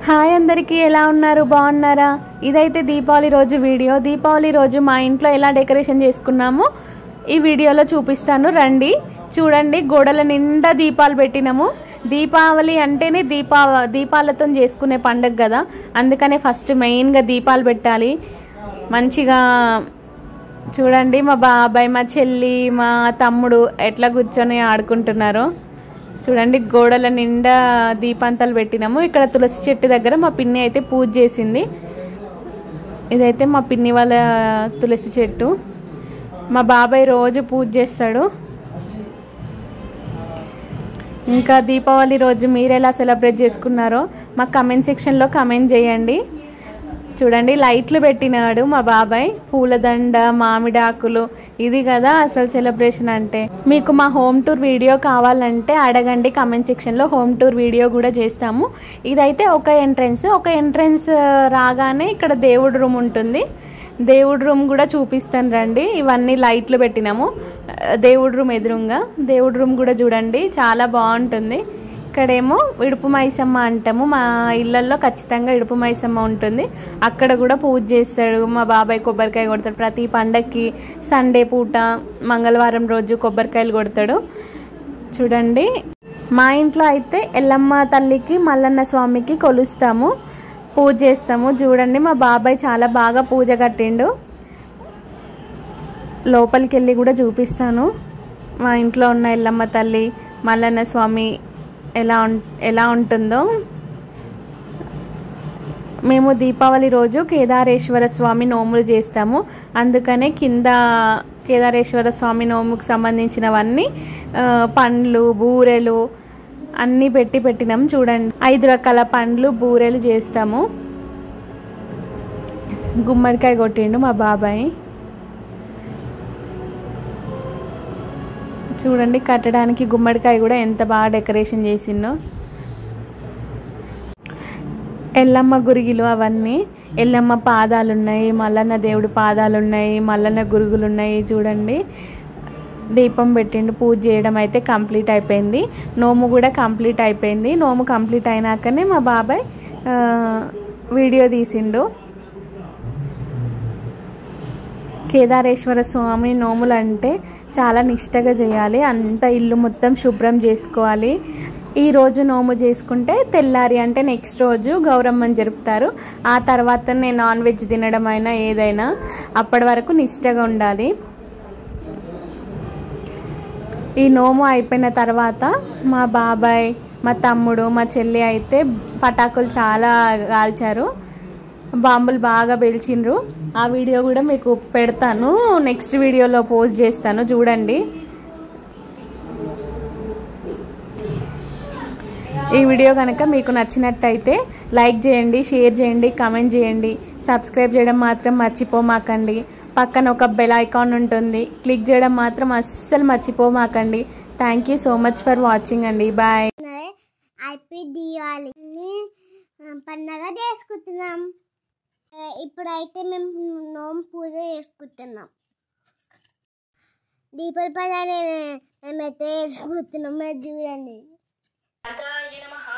Hi అందరికీ ఎలా ఉన్నారు బాగున్నారా ఇదైతే దీపావళి రోజు వీడియో దీపావళి రోజు మా ఇంట్లో ఎలా డెకరేషన్ చేసుకున్నామో ఈ వీడియోలో చూపిస్తాను రండి చూడండి గోడల నిండా దీపాలు పెట్టినాము దీపావళి అంటేనే దీపాలతో చేసుకునే పండుగ కదా అందుకనే ఫస్ట్ మెయిన్ గా దీపాలు పెట్టాలి మంచిగా చూడండి మా బాబాయ్ మా చెల్లి మా తమ్ముడు ఎట్లా కూర్చొని ఆడుకుంటున్నారో చూడండి గోడల నిండా దీపాంతాలు పెట్టినాము ఇక్కడ తులసి చెట్టు దగ్గర మా పిన్ని అయితే పూజ చేసింది ఇదైతే మా పిన్ని వాళ్ళ తులసి చెట్టు మా బాబాయ్ రోజు పూజ చేస్తాడు ఇంకా దీపావళి రోజు మీరు ఎలా సెలబ్రేట్ చేసుకున్నారో మా కామెంట్ సెక్షన్ లో కామెంట్ చేయండి చూడండి లైట్లు పెట్టినాడు మా బాబాయ్ పూలదండ మామిడాకులు ఇది కదా అసలు సెలబ్రేషన్ అంటే మీకు మా హోమ్ టూర్ వీడియో కావాలంటే అడగండి కామెంట్ సెక్షన్ లో హోమ్ టూర్ వీడియో కూడా చేస్తాము ఇదైతే ఒక ఎంట్రన్స్ రాగానే ఇక్కడ దేవుడి రూమ్ ఉంటుంది దేవుడి రూమ్ కూడా చూపిస్తాను రండి ఇవన్నీ లైట్లు పెట్టినాము దేవుడి రూమ్ ఎదురుగా దేవుడి రూమ్ కూడా చూడండి చాలా బాగుంటుంది ఇక్కడేమో ఇడుపు మైసమ్మ అంటాము మా ఇళ్లలో ఖచ్చితంగా ఇడుపు మైసమ్మ ఉంటుంది అక్కడ కూడా పూజ చేస్తాడు మా బాబాయ్ కొబ్బరికాయ కొడతాడు ప్రతి పండక్కి సండే పూట మంగళవారం రోజు కొబ్బరికాయలు కొడతాడు చూడండి మా ఇంట్లో అయితే ఎల్లమ్మ తల్లికి మల్లన్న స్వామికి కొలుస్తాము పూజ చేస్తాము చూడండి మా బాబాయ్ చాలా బాగా పూజ కట్టిండు లోపలికి వెళ్ళి కూడా చూపిస్తాను మా ఇంట్లో ఉన్న ఎల్లమ్మ తల్లి మల్లన్న స్వామి ఎలా ఉంటుందో మేము దీపావళి రోజు కేదారేశ్వర స్వామి నోములు చేస్తాము అందుకనే కింద కేదారేశ్వర స్వామి నోముకు సంబంధించినవన్నీ పండ్లు బూరెలు అన్నీ పెట్టినాం చూడండి 5 రకాల పండ్లు బూరెలు చేస్తాము గుమ్మడికాయ కొట్టిండు మా బాబాయ్ చూడండి కట్టడానికి గుమ్మడికాయ కూడా ఎంత బాగా డెకరేషన్ చేసిందో ఎల్లమ్మ గురిగిలు అవన్నీ ఎల్లమ్మ పాదాలు ఉన్నాయి మల్లన్న దేవుడి పాదాలు ఉన్నాయి మల్లన్న గురుగులు ఉన్నాయి చూడండి దీపం పెట్టిండు పూజ చేయడం అయితే కంప్లీట్ అయిపోయింది నోము కూడా కంప్లీట్ అయిపోయింది నోము కంప్లీట్ అయినాకనే మా బాబాయ్ వీడియో తీసిండు కేదారేశ్వర స్వామి నోములు అంటే చాలా నిష్టగా చేయాలి అంత ఇల్లు మొత్తం శుభ్రం చేసుకోవాలి ఈ రోజు నోము చేసుకుంటే తెల్లారి అంటే నెక్స్ట్ రోజు గౌరమ్మని జరుపుతారు ఆ తర్వాత నాన్ వెజ్ తినడం అయినా ఏదైనా అప్పటి వరకు నిష్టగా ఉండాలి ఈ నోము అయిపోయిన తర్వాత మా బాబాయ్ మా తమ్ముడు మా చెల్లి అయితే పటాకులు చాలా కాల్చారు బాంబులు బాగా పేల్చిండ్రు ఆ వీడియో కూడా మీకు పెడతాను నెక్స్ట్ వీడియోలో పోస్ట్ చేస్తాను చూడండి ఈ వీడియో కనుక మీకు నచ్చినట్టయితే లైక్ చేయండి షేర్ చేయండి కామెంట్ చేయండి సబ్స్క్రైబ్ చేయడం మాత్రం మర్చిపోమాకండి పక్కన ఒక బెల్ ఐకాన్ ఉంటుంది క్లిక్ చేయడం మాత్రం అస్సలు మర్చిపోమాకండి thank you so much for watching అండి బాయ్ హ్యాపీ దీపావళి పండగ చేసుకుంటున్నాం ఇప్పుడైతే మేము నోము పూజ చేసుకుంటున్నాం దీపాల పదాన్ని మేమైతే వేసుకుంటున్నాం చూడండి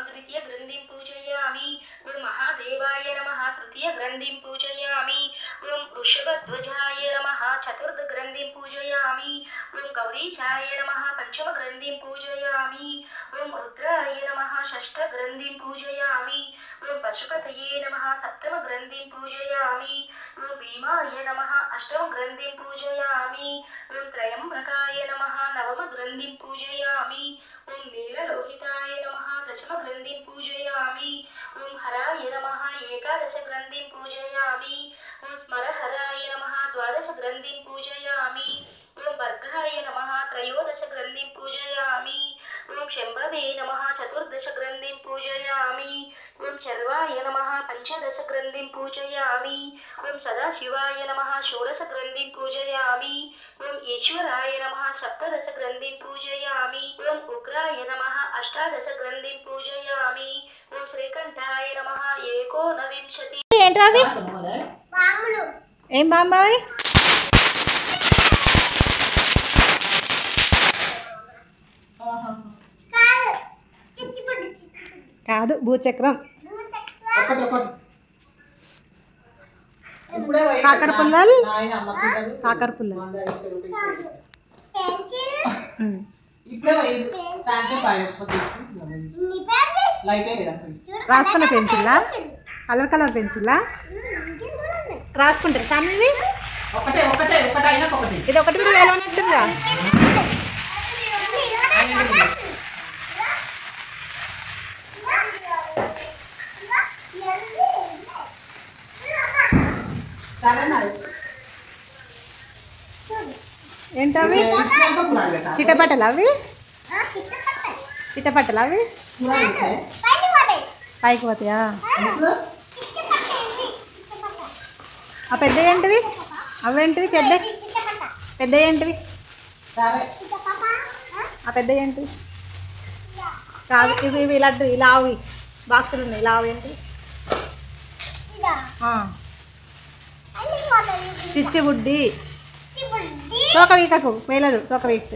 तृतीय ग्रंथिं पूजयामि ओं महादेवाय नमः तृतीय ग्रंथिं पूजयामि ओं वृषभध्वजाय नमः चतुर्थ ग्रंथिं पूजयामि ओं गौरीशाय नमः पंचम ग्रंथिं पूजयामि ओं रुद्राय नमः षष्ठ ग्रंथिं पूजयामि ओं पशुपतये नमः सप्तम ग्रंथिं पूजयामि ओं भीमाय नमः अष्टम ग्रंथिं पूजयामि ओं त्रयंबकाय नमः नवम ग्रंथिं पूजयामि ओं नीललोहिताय नमः दशम ग्रंथिं पूजयामि ओं हराय नमः एकादश ग्रंथिं पूजयामि ओं स्मरहराय नमः द्वादश ग्रंथिं पूजयामि ओं वर्गाय नमः त्रयोदश ग्रंथिं पूजयामि ओं शंभवे नमः चतुर्दश ग्रंथिं पूजयामि ओं शर्वाय नमः पंचदश ग्रंथिं पूजयामि ओं सदाशिवाय नमः षोडश ग्रंथिं पूजयामि ओं ईश्वराय नमः सप्तदश ग्रंथिं पूजयामि ओं उग्राय नमः अष्टादश ग्रंथिं पूजयामि ओं श्रीकंठाय नमः एकोनविंशति ఏంటవి బాములు ఏం బాంబాయ్ కాదు చిచ్చిపొడి కాదు భూచక్రం కాకర పుల్లలు కాకర పుల్లలు రాసుకున్న పెన్సిల్లా కలర్ కలర్ పెన్సిల్లా రాసుకుంటారు సార్ ఇవి ఇది ఒకటి కూడా వేలవనట్టుందిగా ఏంటవి చిట్టపట్టలు అవి చిట్టపట్టలు అవి పైకి పోతాయా ఆ పెద్ద ఏంటివి అవేంటివి పెద్ద పెద్ద ఏంటివి ఆ పెద్ద ఏంటివి కాదు ఇవి ఇవి లడ్డు ఇలా అవి బాక్సులు ఉన్నాయి ఇలా అవి ఏంటివి చిచ్చి బుడ్డి తోక వీకకు వేయలేదు తోక వీక్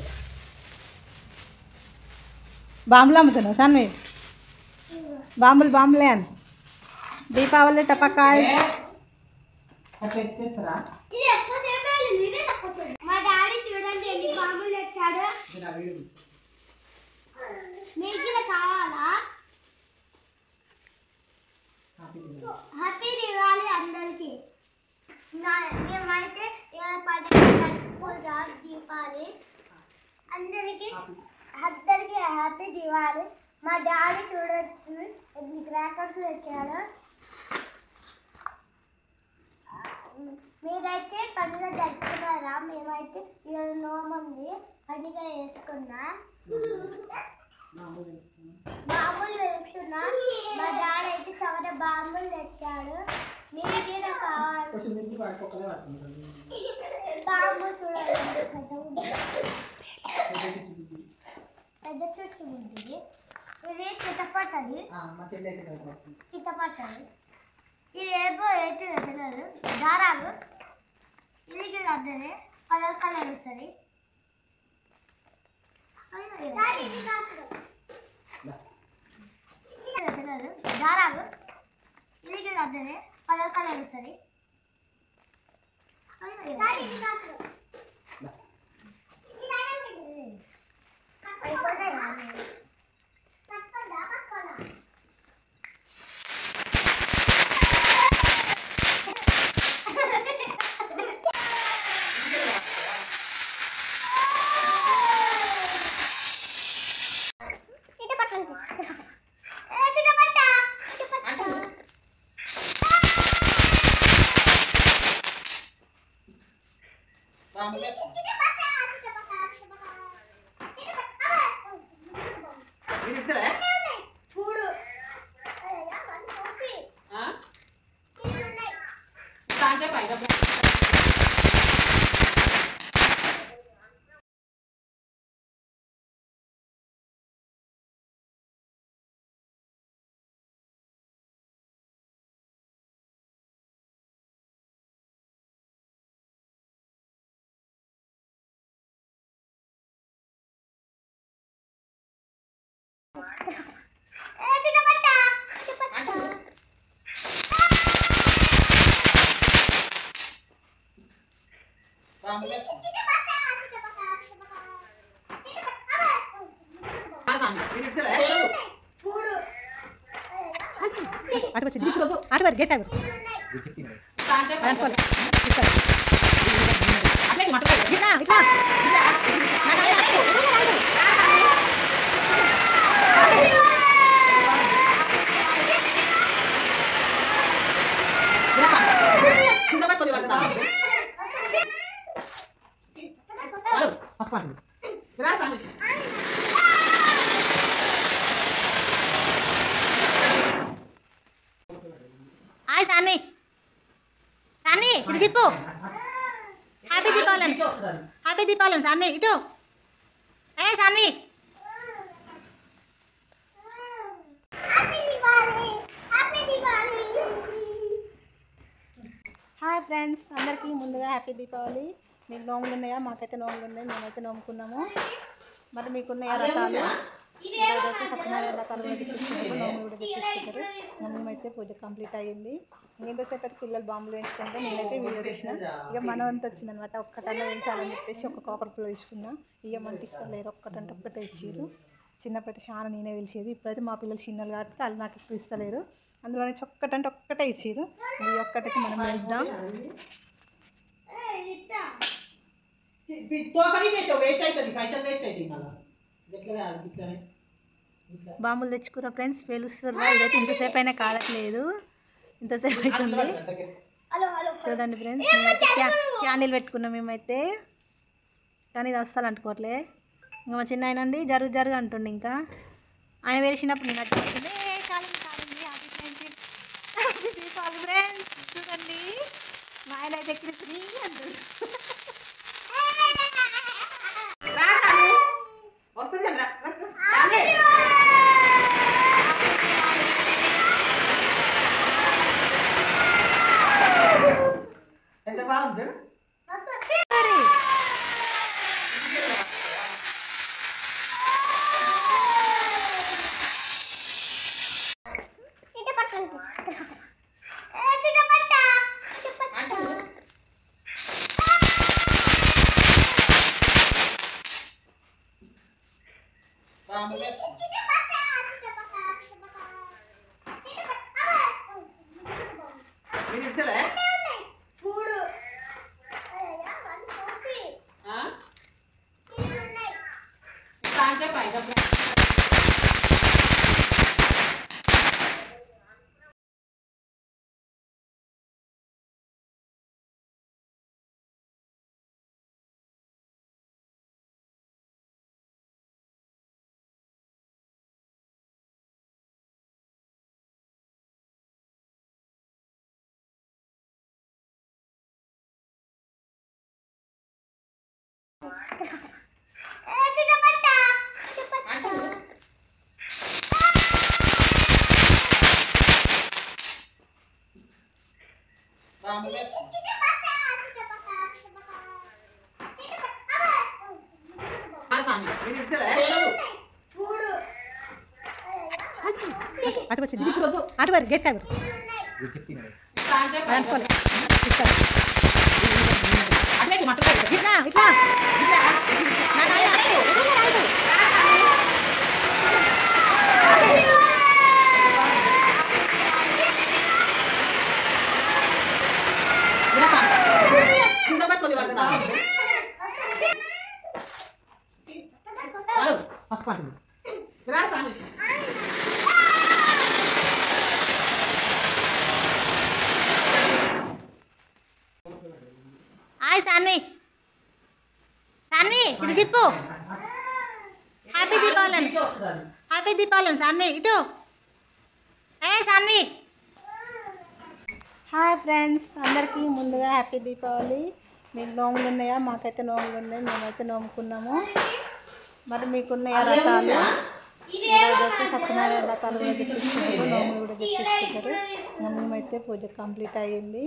బాంబులు అమ్ముతున్నావు సన్వి బాంబులే అని దీపావళి టపకాయ మా డాడీ చూడండి ఎన్ని బాంబులు తెచ్చాడు మీకు కావాలా హ్యాపీ దివాళీ అందరికి మేమైతే దీపావళి అందరికి హ్యాపీ దివాళీ మా డాడీ చూడొచ్చు ఎన్ని క్రాకర్స్ తెచ్చాడు మీరైతే పండుగ జరుపుకున్నారా మేమైతే ఇవాళ నోముంది పండుగ వేసుకున్నా బాంబులు వేస్తున్నా మా డాడీ అయితే చాలా బాంబులు తెచ్చాడు మీకు కూడా కావాలి బాంబు చూడండి పెద్ద చుచ్చు ఉంది ఇది చిట్టపట్టది ఇది ఏమో ఏంటి తెలియదు దారాలు ఇది కూడా అద్దనే కలర్ కలర్ వస్తుంది తెలియదు దారాలు ఇది కూడా అద్దనే కలర్ కలర్ వస్తుంది అటు గెట్ అవి హాయ్ సాన్ని సాన్ని ఇటు చెప్పు హ్యాపీ దీపావళి సాన్ని ఇటు ఏ సాన్ని హాయ్ ఫ్రెండ్స్ అందరికీ ముందుగా హ్యాపీ దీపావళి మీకు నోములు ఉన్నాయా మాకైతే నోములు ఉన్నాయి మేమైతే నోముకున్నాము మరి మీకున్నాయా రకాలు ఈరోజు అయితే సత్యనారాయణ కలుగులు తెప్పించుకుంటారు, నోములు కూడా తెప్పించుకుంటారు. మేమైతే పూజ కంప్లీట్ అయ్యింది. ఎంతసేపు అయితే పిల్లలు బాంబులు వేస్తుంటే నేనైతే వీడియో తీసిన. ఇక మనం అంతా వచ్చిందనమాట. ఒక్కటన్నా వేసాలని చెప్పేసి ఒక కాకర పుల్ల తీసుకున్నా. ఇక మనకి ఇష్టం లేరు, ఒక్కటంటే ఒక్కటే ఇచ్చారు. చిన్నప్పుడు చాలా నేనే పిలిచేది. ఇప్పుడైతే మా పిల్లలు చిన్నలు కాబట్టి వాళ్ళు నాకు ఎక్కువ ఇస్తలేరు. అందులో ఒక్కటంటే ఒక్కటే ఇచ్చారు. ఈ ఒక్కటికి మనం వెళ్దాం. బాంబులు తెచ్చుకురా ఫ్రెండ్స్, పేలుస్తుర్రా. ఇదైతే ఇంతసేపు అయినా కాలట్లేదు, ఇంతసేపు అవుతుంది. చూడండి ఫ్రెండ్స్, మేమైతే క్యాండిల్ పెట్టుకున్నాం మేమైతే, కానీ ఇది అస్సలు అంటుకోవట్లే. ఇంకా మా చిన్న ఆయన అండి జరుగు అంటుండే. ఇంకా ఆయన వేసినప్పుడు నేను అట్టుకుంటుంది. ఫ్రెండ్స్ చూడండి, మా ఆయన అయితే ఎక్కిరి అంటుంది. ఎంత బాగుంది. అటు వచ్చింది, అటు వారి గెట్ అవి ఇట్లా ఇట్లా హాయ్ సాన్వి, సాన్వి ఇటు తిప్పు. హ్యాపీ దీపావళి, హ్యాపీ దీపావళి సాన్వి ఇటు. సాన్వి హాయ్ ఫ్రెండ్స్, అందరికీ ముందుగా హ్యాపీ దీపావళి. మీకు నోములు ఉన్నాయా? మాకైతే నోములు ఉన్నాయి, మేమైతే నోముకున్నాము. మరి మీకున్నాయా రకాలు? ఈరోజు అయితే సత్యనారాయణ కలుగులు తెప్పించుకుంటారు, నోములు కూడా తెప్పించుకుంటారు. మేమైతే పూజ కంప్లీట్ అయ్యింది.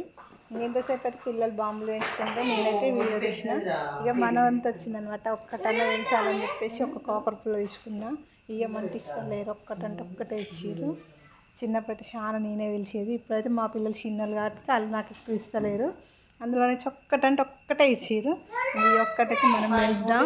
ఎంతసేపు అయితే పిల్లలు బాంబులు వేస్తుంటే నేనైతే వీడియో తీసిన. ఇక మనం అంతా వచ్చిందనమాట. ఒక్కటన్నా వేసాలని చెప్పేసి ఒక కాకర పుల్ల తీసుకున్నా. ఇక మనకి ఇష్టం లేరు, ఒక్కటంటే ఒక్కటే ఇచ్చారు. చిన్నప్పుడు చాలా నేనే పిలిచేది. ఇప్పుడైతే మా పిల్లలు చిన్నలు కాబట్టి వాళ్ళు నాకు ఎక్కువ ఇస్తలేరు. అందులో ఒక్కటంటే ఒక్కటే ఇచ్చారు. ఈ ఒక్కటికి మనం వెళ్దాం.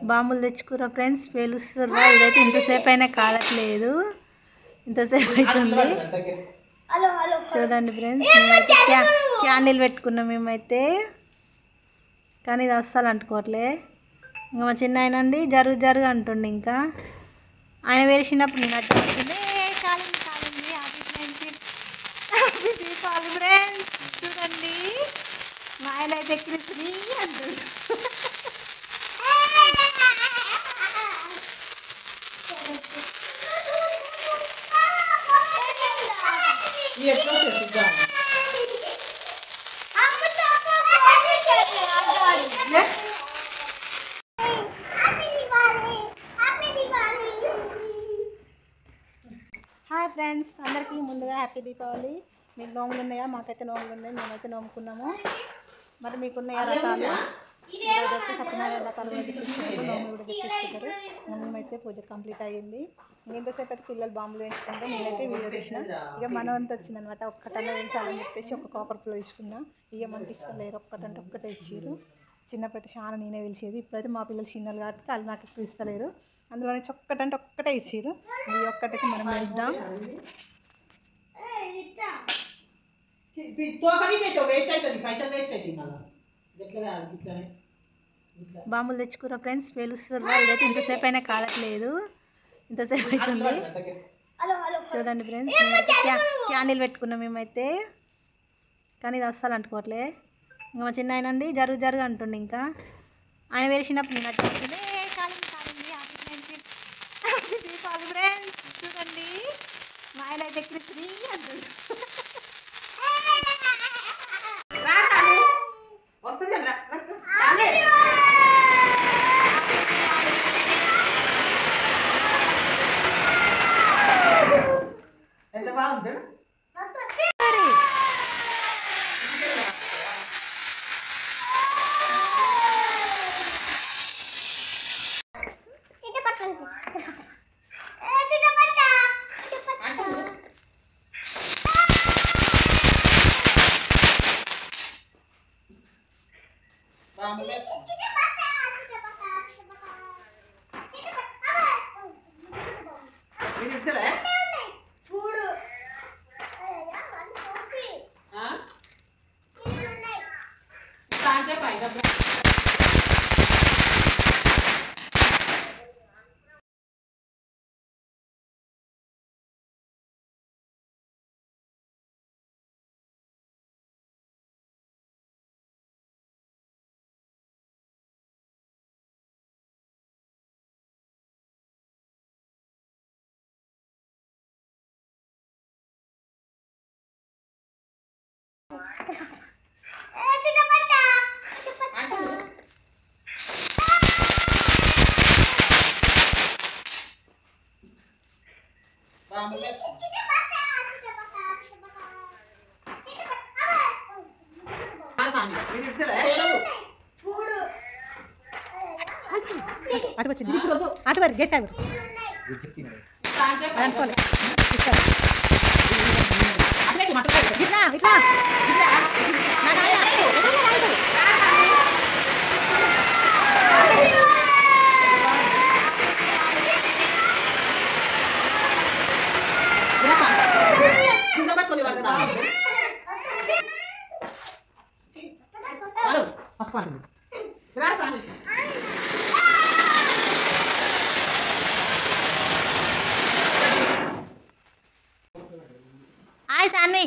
బాంబులు తెచ్చుకురా ఫ్రెండ్స్, పేలుస్తుర్రా. ఇదైతే ఇంతసేపు అయినా కాలట్లేదు, ఇంతసేపు అవుతుంది. చూడండి ఫ్రెండ్స్, మేమైతే క్యాండిల్ పెట్టుకున్నాం మేమైతే, కానీ ఇది అస్సలు అంటుకోవట్లే. ఇంకా మా చిన్న ఆయన అండి జరుగు అంటుండే. ఇంకా ఆయన వేసినప్పుడు నేను అట్టుకుంటుంది. ఫ్రెండ్స్ చూడండి, మా ఆయన అయితే ఎక్కిరి అంటుండు. హాయ్ ఫ్రెండ్స్, అందరికీ ముందుగా హ్యాపీ దీపావళి. మీకు నోములు ఉన్నాయా? మాకైతే నోములు ఉన్నాయి, మేమైతే నోముకున్నాము. మరి మీకున్నాయా రకాలు? ఈరోజు అయితే సత్యనారాయణ రకాలు కూడా తెప్పించుకుంటారు, నోములు కూడా తెప్పించుకుంటారు. మేమైతే పూజ కంప్లీట్ అయ్యింది. ఎంతసేపు అయితే పిల్లలు బాంబులు వేసుకుంటే నేనైతే వీడియో తీసిన. ఇక మనం అంతా వచ్చిందనమాట. ఒక్కటన్నా వేసాలని చెప్పేసి ఒక కాపర్ పుల్ల తీసుకున్నా. ఇక మనకి ఇష్టం లేరు, ఒక్కటంటే ఒక్కటే ఇచ్చారు. చిన్నప్పుడు చాలా నేనే పిలిచేది. ఇప్పుడైతే మా పిల్లలు చిన్నలు కాబట్టి వాళ్ళు నాకు ఎక్కువ ఇస్తలేరు. అందులో నుంచి ఒక్కటంటే ఒక్కటే ఇచ్చారు. ఈ ఒక్కటైతే మనం వెళ్దాం. బాంబులు తెచ్చుకురా ఫ్రెండ్స్, పేలుస్తుర్రా. ఇదైతే ఇంతసేపు అయినా కాలట్లేదు, ఇంతసేపు అవుతుంది. చూడండి ఫ్రెండ్స్, క్యాండిల్ పెట్టుకున్నాం మేమైతే, కానీ ఇది అస్సలు అంటుకోవట్లే. ఇంకా మా చిన్న ఆయన అండి జరుగు అంటుండే. ఇంకా ఆయన వేసినప్పుడు నేను అట్టుకుంటుంది. దీపావళి ఫ్రెండ్స్ చూడండి, మా ఆయన అయితే క్రిస్రీ అంటుంది. ఎంత బాగుంది. అటు వచ్చింది, అటు వరకు గెట్ అవి అనుకోలే. ఇట్లా ఇట్లా హాయ్ సాన్వి,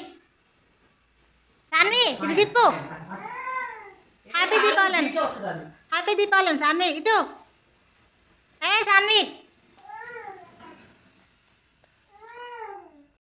సాన్వి ఇటు తిప్పు. Happy Deepavali, happy Deepavali Sanvi. ఇటు ఏ సాన్వి.